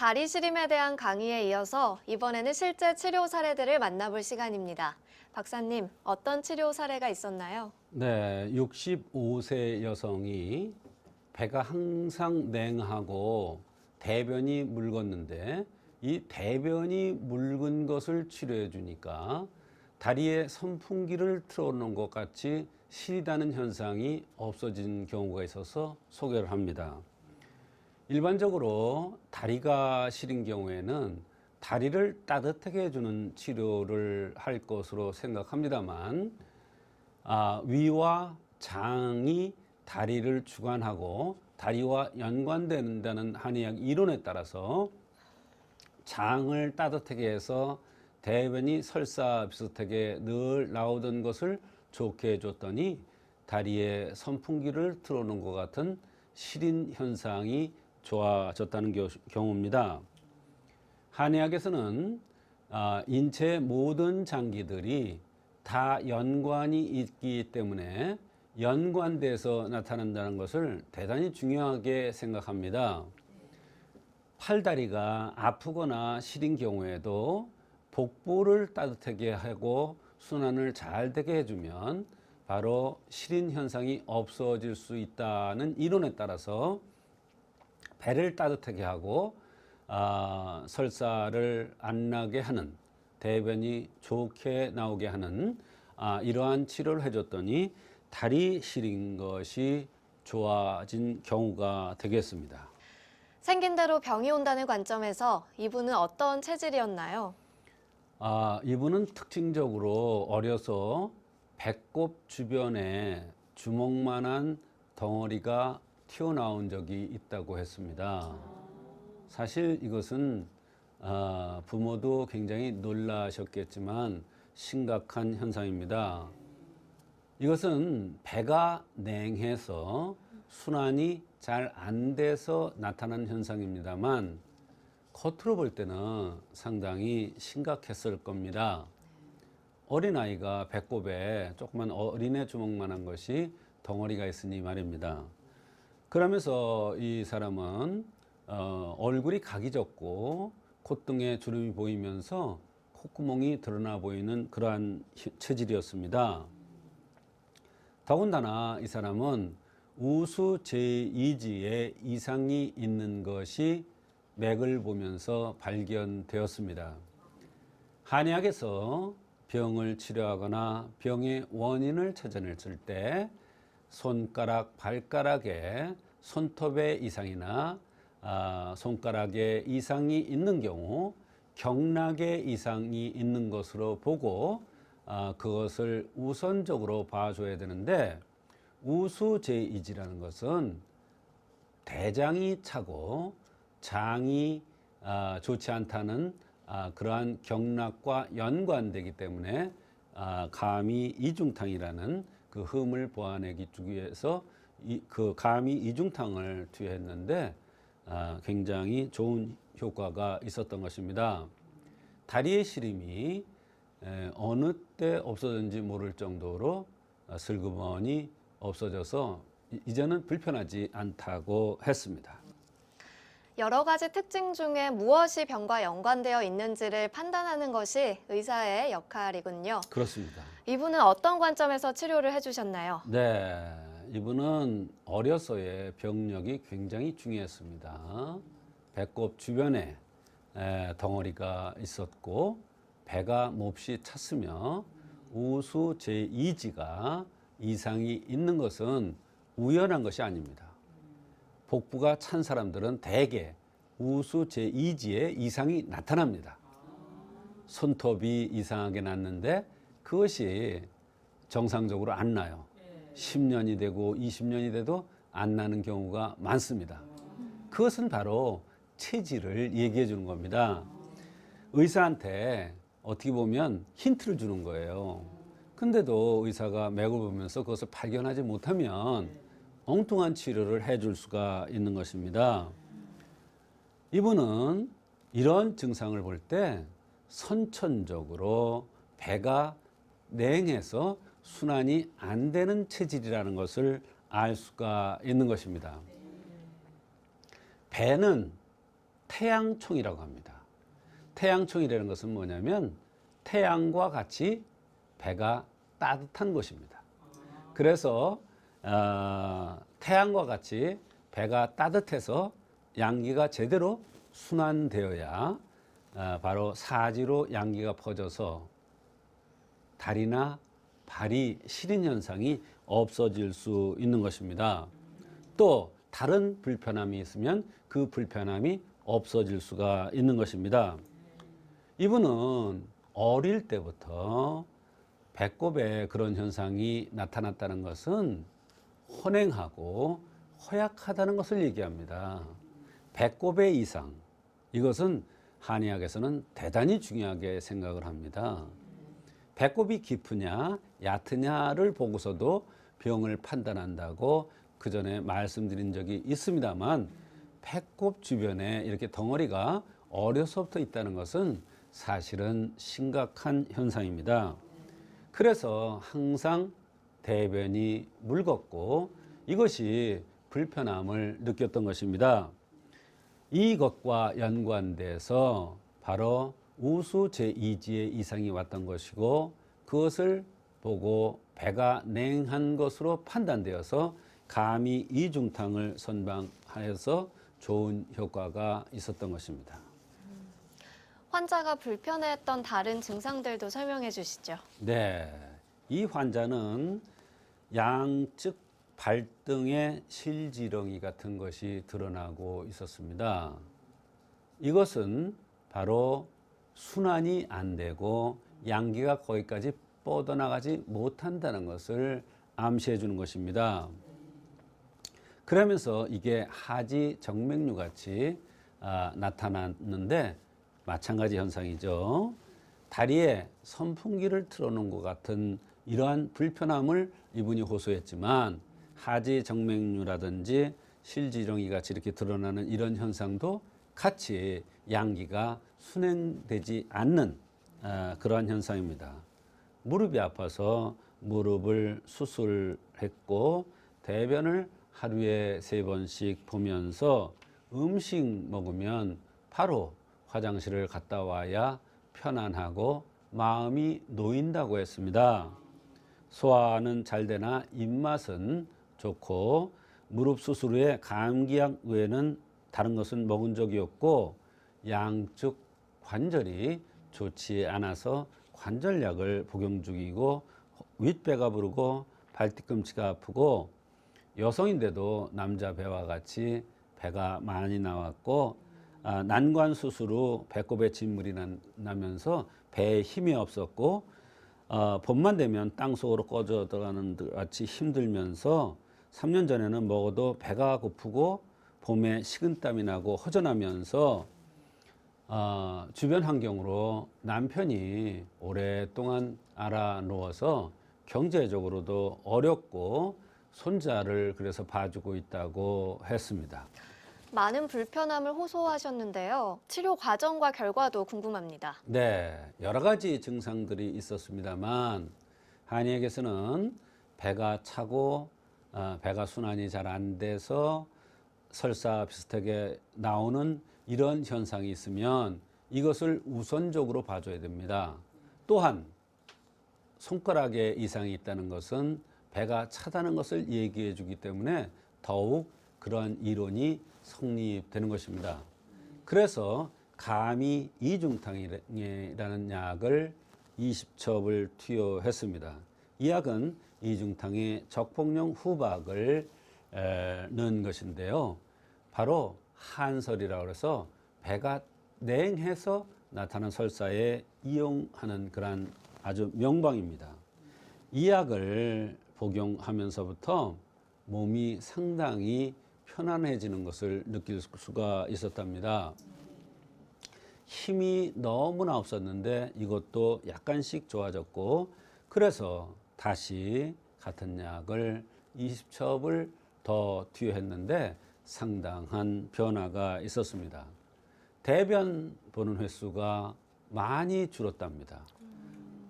다리 시림에 대한 강의에 이어서 이번에는 실제 치료 사례들을 만나볼 시간입니다. 박사님, 어떤 치료 사례가 있었나요? 네, 65세 여성이 배가 항상 냉하고 대변이 묽었는데 이 대변이 묽은 것을 치료해 주니까 다리에 선풍기를 틀어놓은 것 같이 시리다는 현상이 없어진 경우가 있어서 소개를 합니다. 일반적으로 다리가 시린 경우에는 다리를 따뜻하게 해주는 치료를 할 것으로 생각합니다만 위와 장이 다리를 주관하고 다리와 연관된다는 한의학 이론에 따라서 장을 따뜻하게 해서 대변이 설사 비슷하게 늘 나오던 것을 좋게 해줬더니 다리에 선풍기를 틀어놓은 것 같은 시린 현상이 좋아졌다는 경우입니다. 한의학에서는 인체의 모든 장기들이 다 연관이 있기 때문에 연관돼서 나타난다는 것을 대단히 중요하게 생각합니다. 팔다리가 아프거나 시린 경우에도 복부를 따뜻하게 하고 순환을 잘 되게 해주면 바로 시린 현상이 없어질 수 있다는 이론에 따라서 배를 따뜻하게 하고 설사를 안 나게 하는 대변이 좋게 나오게 하는 이러한 치료를 해줬더니 다리 시린 것이 좋아진 경우가 되겠습니다. 생긴 대로 병이 온다는 관점에서 이분은 어떤 체질이었나요? 이분은 특징적으로 어려서 배꼽 주변에 주먹만한 덩어리가 튀어나온 적이 있다고 했습니다. 사실 이것은 부모도 굉장히 놀라셨겠지만 심각한 현상입니다. 이것은 배가 냉해서 순환이 잘 안 돼서 나타나는 현상입니다만 겉으로 볼 때는 상당히 심각했을 겁니다. 어린아이가 배꼽에 조그만 어린애 주먹만한 것이 덩어리가 있으니 말입니다. 그러면서 이 사람은 얼굴이 각이 졌고 콧등에 주름이 보이면서 콧구멍이 드러나 보이는 그러한 체질이었습니다. 더군다나 이 사람은 우수 제2지에 이상이 있는 것이 맥을 보면서 발견되었습니다. 한의학에서 병을 치료하거나 병의 원인을 찾아냈을 때 손가락, 발가락에 손톱에 이상이나 손가락에 이상이 있는 경우 경락에 이상이 있는 것으로 보고 그것을 우선적으로 봐줘야 되는데 우수제이지라는 것은 대장이 차고 장이 좋지 않다는 그러한 경락과 연관되기 때문에 감이 이중탕이라는 그 흠을 보완하기 위해서 그 감이 이중탕을 투여했는데 굉장히 좋은 효과가 있었던 것입니다. 다리의 시림이 어느 때 없어졌는지 모를 정도로 슬그머니 없어져서 이제는 불편하지 않다고 했습니다. 여러 가지 특징 중에 무엇이 병과 연관되어 있는지를 판단하는 것이 의사의 역할이군요. 그렇습니다. 이분은 어떤 관점에서 치료를 해주셨나요? 네, 이분은 어려서의 병력이 굉장히 중요했습니다. 배꼽 주변에 덩어리가 있었고 배가 몹시 찼으며 우수 제2지가 이상이 있는 것은 우연한 것이 아닙니다. 복부가 찬 사람들은 대개 우수 제2지에 이상이 나타납니다. 손톱이 이상하게 났는데 그것이 정상적으로 안 나요. 10년이 되고 20년이 돼도 안 나는 경우가 많습니다. 그것은 바로 체질을 얘기해 주는 겁니다. 의사한테 어떻게 보면 힌트를 주는 거예요. 근데도 의사가 맥을 보면서 그것을 발견하지 못하면 엉뚱한 치료를 해줄 수가 있는 것입니다. 이분은 이런 증상을 볼 때 선천적으로 배가 냉해서 순환이 안 되는 체질이라는 것을 알 수가 있는 것입니다. 배는 태양총이라고 합니다. 태양총이라는 것은 뭐냐면 태양과 같이 배가 따뜻한 것입니다. 그래서 태양과 같이 배가 따뜻해서 양기가 제대로 순환되어야 바로 사지로 양기가 퍼져서 다리나 발이 시린 현상이 없어질 수 있는 것입니다. 또 다른 불편함이 있으면 그 불편함이 없어질 수가 있는 것입니다. 이분은 어릴 때부터 배꼽에 그런 현상이 나타났다는 것은 혼행하고 허약하다는 것을 얘기합니다. 배꼽의 이상, 이것은 한의학에서는 대단히 중요하게 생각을 합니다. 배꼽이 깊으냐 얕으냐를 보고서도 병을 판단한다고 그 전에 말씀드린 적이 있습니다만, 배꼽 주변에 이렇게 덩어리가 어려서부터 있다는 것은 사실은 심각한 현상입니다. 그래서 항상 대변이 묽었고 이것이 불편함을 느꼈던 것입니다. 이것과 연관돼서 바로 우수 제2지의 이상이 왔던 것이고, 그것을 보고 배가 냉한 것으로 판단되어서 감히 이중탕을 선방하여서 좋은 효과가 있었던 것입니다. 환자가 불편해했던 다른 증상들도 설명해 주시죠. 네, 이 환자는 양측 발등에 실지렁이 같은 것이 드러나고 있었습니다. 이것은 바로 순환이 안 되고 양기가 거기까지 뻗어나가지 못한다는 것을 암시해 주는 것입니다. 그러면서 이게 하지 정맥류 같이 나타났는데 마찬가지 현상이죠. 다리에 선풍기를 틀어놓은 것 같은 이러한 불편함을 이분이 호소했지만, 하지 정맥류라든지 실지렁이 같이 이렇게 드러나는 이런 현상도 같이 양기가 순행되지 않는 그러한 현상입니다. 무릎이 아파서 무릎을 수술했고 대변을 하루에 3번씩 보면서 음식 먹으면 바로 화장실을 갔다 와야 편안하고 마음이 놓인다고 했습니다. 소화는 잘 되나 입맛은 좋고 무릎 수술 후에 감기약 외에는 다른 것은 먹은 적이 없고 양쪽 관절이 좋지 않아서 관절약을 복용 중이고 윗배가 부르고 발뒤꿈치가 아프고 여성인데도 남자 배와 같이 배가 많이 나왔고 난관 수술 후 배꼽에 진물이 나면서 배에 힘이 없었고 봄만 되면 땅속으로 꺼져 들어가는 것 같이 힘들면서 3년 전에는 먹어도 배가 고프고 봄에 식은땀이 나고 허전하면서 주변 환경으로 남편이 오랫동안 알아놓아서 경제적으로도 어렵고 손자를 그래서 봐주고 있다고 했습니다. 많은 불편함을 호소하셨는데요. 치료 과정과 결과도 궁금합니다. 네, 여러 가지 증상들이 있었습니다만 한의학에서는 배가 차고 배가 순환이 잘 안 돼서 설사 비슷하게 나오는 이런 현상이 있으면 이것을 우선적으로 봐줘야 됩니다. 또한 손가락에 이상이 있다는 것은 배가 차다는 것을 얘기해 주기 때문에 더욱 그러한 이론이 성립되는 것입니다. 그래서 감히 이중탕이라는 약을 20첩을 투여했습니다. 이 약은 이중탕에 적폭령 후박을 넣은 것인데요. 바로 한설이라고 해서 배가 냉해서 나타난 설사에 이용하는 그러한 아주 명방입니다. 이 약을 복용하면서부터 몸이 상당히 편안해지는 것을 느낄 수가 있었답니다. 힘이 너무나 없었는데 이것도 약간씩 좋아졌고, 그래서 다시 같은 약을 20첩을 더 투여했는데 상당한 변화가 있었습니다. 대변 보는 횟수가 많이 줄었답니다.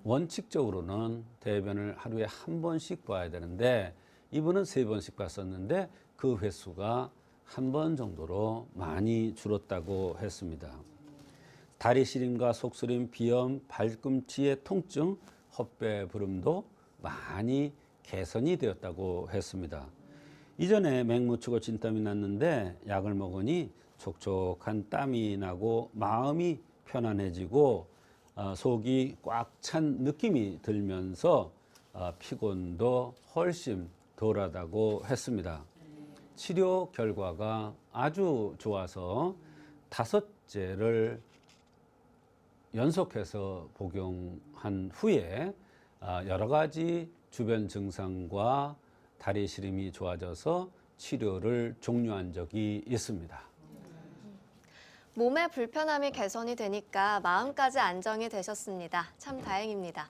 원칙적으로는 대변을 하루에 1번씩 봐야 되는데 이분은 3번씩 봤었는데 그 횟수가 한 번 정도로 많이 줄었다고 했습니다. 다리 시림과 속쓰림, 비염, 발꿈치의 통증, 헛배 부름도 많이 개선이 되었다고 했습니다. 이전에 맹무추고 진땀이 났는데 약을 먹으니 촉촉한 땀이 나고 마음이 편안해지고 속이 꽉 찬 느낌이 들면서 피곤도 훨씬 덜하다고 했습니다. 치료 결과가 아주 좋아서 5제를 연속해서 복용한 후에 여러 가지 주변 증상과 다리 시림이 좋아져서 치료를 종료한 적이 있습니다. 몸의 불편함이 개선이 되니까 마음까지 안정이 되셨습니다. 참 다행입니다.